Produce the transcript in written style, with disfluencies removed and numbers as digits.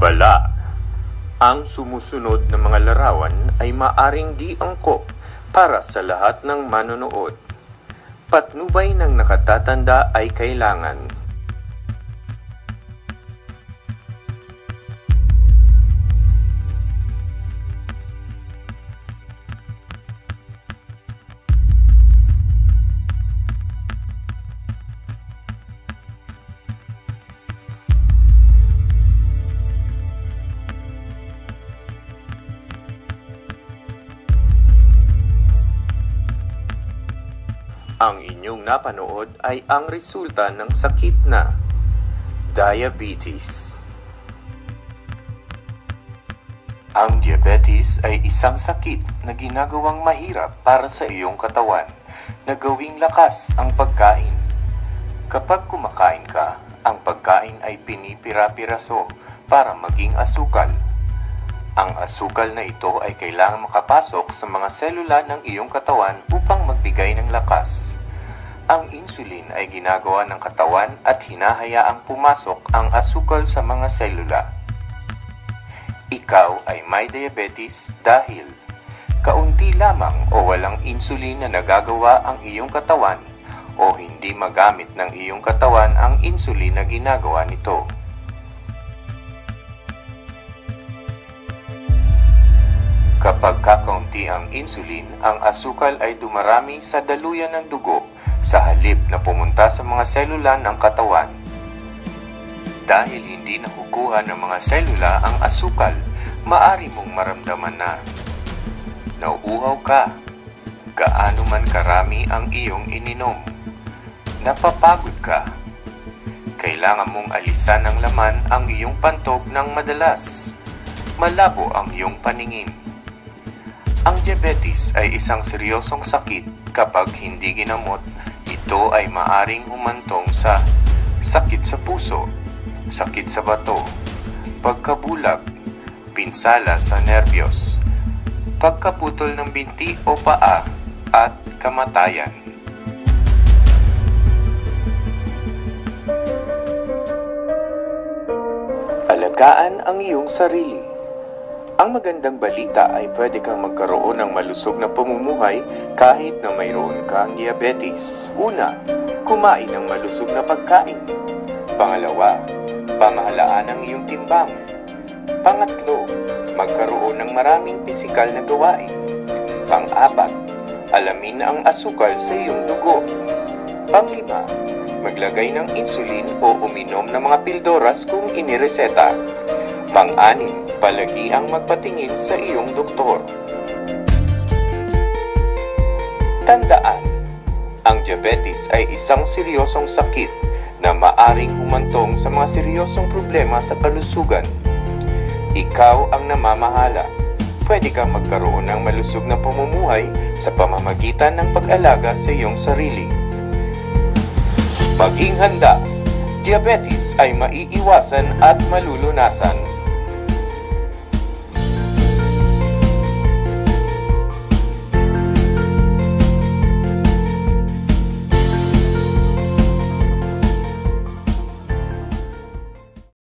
Babala. Ang sumusunod na mga larawan ay maaring di angkop para sa lahat ng manonood. Patnubay ng nakatatanda ay kailangan. Ang inyong napanood ay ang resulta ng sakit na diabetes. Ang diabetes ay isang sakit na ginagawang mahirap para sa iyong katawan na gawing lakas ang pagkain. Kapag kumakain ka, ang pagkain ay pinipira-piraso para maging asukal. Ang asukal na ito ay kailangang makapasok sa mga selula ng iyong katawan upang magbigay ng lakas. Ang insulin ay ginagawa ng katawan at hinahayaang pumasok ang asukal sa mga selula. Ikaw ay may diabetes dahil kaunti lamang o walang insulin na nagagawa ang iyong katawan o hindi magamit ng iyong katawan ang insulin na ginagawa nito. Kapag kakaunti ang insulin, ang asukal ay dumarami sa daluyan ng dugo sa halip na pumunta sa mga selula ng katawan. Dahil hindi nakukuha ng mga selula ang asukal, maari mong maramdaman na nauuhaw ka, gaano man karami ang iyong ininom, napapagod ka, kailangan mong alisan ng laman ang iyong pantog ng madalas, malabo ang iyong paningin. Ang diabetes ay isang seryosong sakit kapag hindi ginamot. Ito ay maaring humantong sa sakit sa puso, sakit sa bato, pagkabulag, pinsala sa nerbiyos, pagkaputol ng binti o paa, at kamatayan. Alagaan ang iyong sarili. Ang magandang balita ay pwede kang magkaroon ng malusog na pamumuhay kahit na mayroon kang diabetes. Una, kumain ng malusog na pagkain. Pangalawa, pamahalaan ang iyong timbang. Pangatlo, magkaroon ng maraming pisikal na gawain. Pang-apat, alamin ang asukal sa iyong dugo. Panglima, maglagay ng insulin o uminom ng mga pildoras kung inireseta. Pang-anim, palagi ang magpatingin sa iyong doktor. Tandaan, ang diabetes ay isang seryosong sakit na maaring humantong sa mga seryosong problema sa kalusugan. Ikaw ang namamahala. Pwede kang magkaroon ng malusog na pamumuhay sa pamamagitan ng pag-alaga sa iyong sarili. Maging handa, diabetes ay maiiwasan at malulunasan.